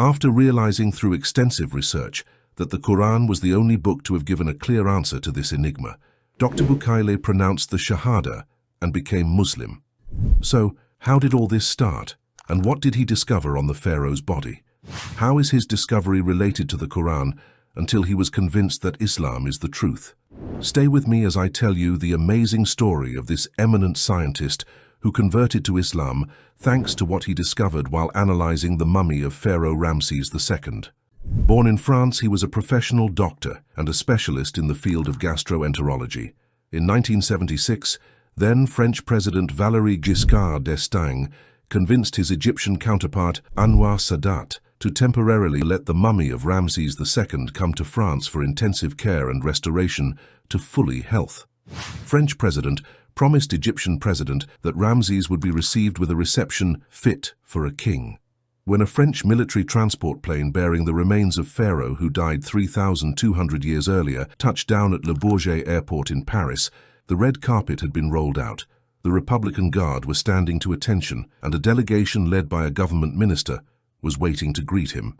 After realizing through extensive research that the Quran was the only book to have given a clear answer to this enigma, Dr. Bucaille pronounced the Shahada and became Muslim. So, how did all this start? And what did he discover on the pharaoh's body? How is his discovery related to the Quran until he was convinced that Islam is the truth? Stay with me as I tell you the amazing story of this eminent scientist who converted to Islam thanks to what he discovered while analyzing the mummy of Pharaoh Ramses II. Born in France, he was a professional doctor and a specialist in the field of gastroenterology. In 1976, then French President Valéry Giscard d'Estaing convinced his Egyptian counterpart Anwar Sadat to temporarily let the mummy of Ramses II come to France for intensive care and restoration to fully health. French President promised Egyptian President that Ramses would be received with a reception fit for a king. When a French military transport plane bearing the remains of Pharaoh, who died 3,200 years earlier, touched down at Le Bourget Airport in Paris, the red carpet had been rolled out. The Republican Guard were standing to attention, and a delegation led by a government minister was waiting to greet him.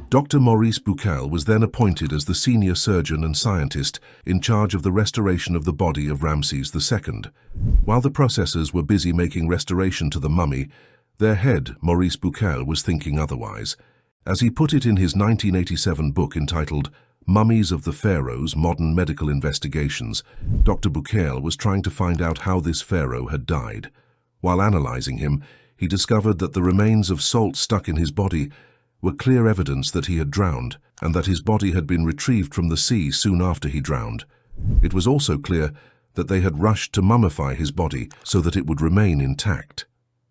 Dr. Maurice Bucaille was then appointed as the senior surgeon and scientist in charge of the restoration of the body of Ramses II. While the processors were busy making restoration to the mummy, their head, Maurice Bucaille, was thinking otherwise. As he put it in his 1987 book entitled Mummies of the Pharaohs, Modern Medical Investigations, Dr. Bucaille was trying to find out how this pharaoh had died. While analyzing him, he discovered that the remains of salt stuck in his body were clear evidence that he had drowned, and that his body had been retrieved from the sea soon after he drowned. It was also clear that they had rushed to mummify his body so that it would remain intact.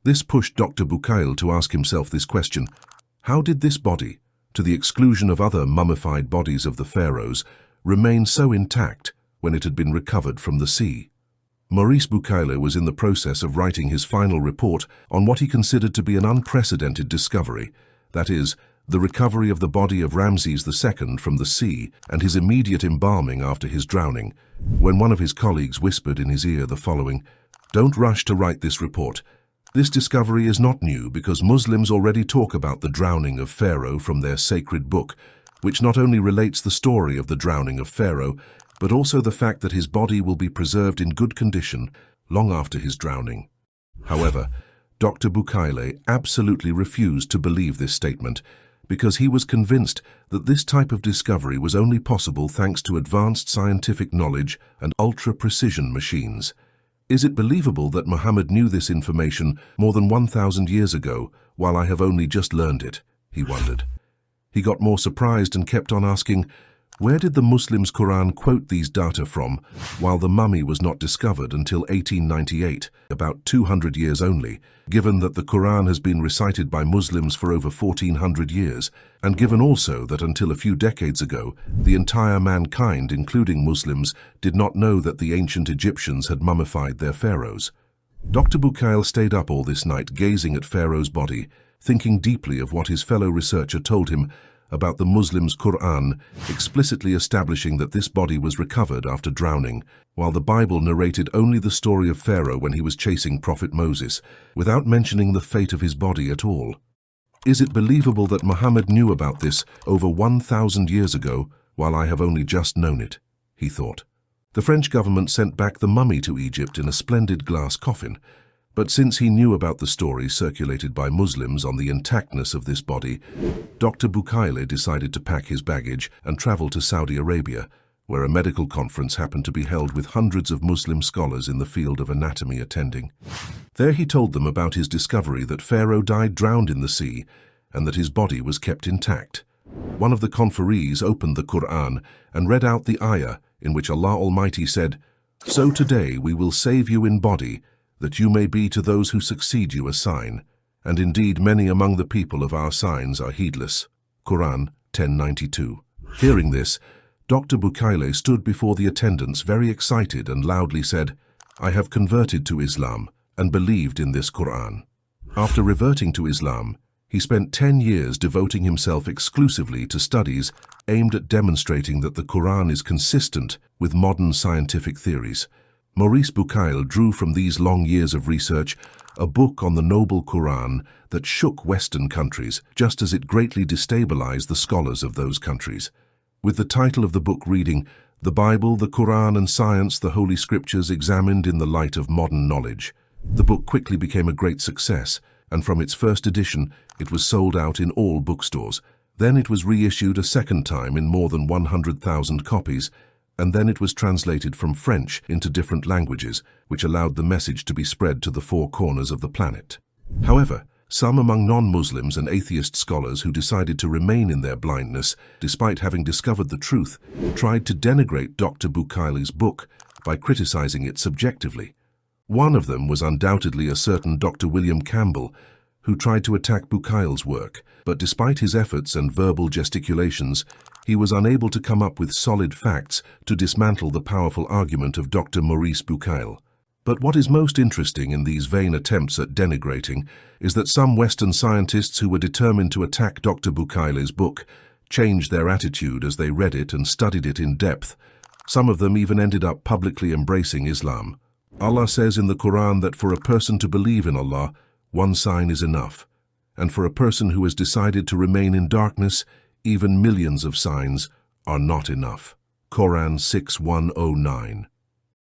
This pushed Dr. Bucaille to ask himself this question: how did this body, to the exclusion of other mummified bodies of the pharaohs, remain so intact when it had been recovered from the sea? Maurice Bucaille was in the process of writing his final report on what he considered to be an unprecedented discovery, that is, the recovery of the body of Ramses II from the sea and his immediate embalming after his drowning, when one of his colleagues whispered in his ear the following: "Don't rush to write this report. This discovery is not new because Muslims already talk about the drowning of Pharaoh from their sacred book, which not only relates the story of the drowning of Pharaoh, but also the fact that his body will be preserved in good condition long after his drowning." However, Dr. Bucaille absolutely refused to believe this statement because he was convinced that this type of discovery was only possible thanks to advanced scientific knowledge and ultra-precision machines. Is it believable that Muhammad knew this information more than 1,000 years ago, while I have only just learned it? He wondered. He got more surprised and kept on asking, where did the Muslims' Quran quote these data from, while the mummy was not discovered until 1898, about 200 years only, given that the Quran has been recited by Muslims for over 1,400 years, and given also that until a few decades ago, the entire mankind, including Muslims, did not know that the ancient Egyptians had mummified their pharaohs? Dr. Bucaille stayed up all this night gazing at Pharaoh's body, thinking deeply of what his fellow researcher told him about the Muslims' Quran, explicitly establishing that this body was recovered after drowning, while the Bible narrated only the story of Pharaoh when he was chasing Prophet Moses, without mentioning the fate of his body at all. Is it believable that Muhammad knew about this over 1,000 years ago, while I have only just known it? He thought. The French government sent back the mummy to Egypt in a splendid glass coffin, but since he knew about the story circulated by Muslims on the intactness of this body, Dr. Bucaille decided to pack his baggage and travel to Saudi Arabia, where a medical conference happened to be held with hundreds of Muslim scholars in the field of anatomy attending. There he told them about his discovery that Pharaoh died drowned in the sea and that his body was kept intact. One of the conferees opened the Quran and read out the ayah in which Allah Almighty said, "So today we will save you in body, that you may be to those who succeed you a sign, and indeed many among the people of our signs are heedless." Quran 10:92. Hearing this, Dr. Bucaille stood before the attendants very excited and loudly said, "I have converted to Islam and believed in this Quran." After reverting to Islam, he spent 10 years devoting himself exclusively to studies aimed at demonstrating that the Quran is consistent with modern scientific theories. Maurice Bucaille drew from these long years of research a book on the noble Quran that shook Western countries, just as it greatly destabilized the scholars of those countries. With the title of the book reading, "The Bible, the Quran and Science, the Holy Scriptures examined in the light of modern knowledge," the book quickly became a great success, and from its first edition, it was sold out in all bookstores. Then it was reissued a second time in more than 100,000 copies, and then it was translated from French into different languages, which allowed the message to be spread to the four corners of the planet. However, some among non-Muslims and atheist scholars who decided to remain in their blindness, despite having discovered the truth, tried to denigrate Dr. Bucaille's book by criticizing it subjectively. One of them was undoubtedly a certain Dr. William Campbell, who tried to attack Bucaille's work, but despite his efforts and verbal gesticulations, he was unable to come up with solid facts to dismantle the powerful argument of Dr. Maurice Bucaille. But what is most interesting in these vain attempts at denigrating is that some Western scientists who were determined to attack Dr. Bucaille's book changed their attitude as they read it and studied it in depth. Some of them even ended up publicly embracing Islam. Allah says in the Quran that for a person to believe in Allah, one sign is enough, and for a person who has decided to remain in darkness, even millions of signs are not enough. Quran 6:109.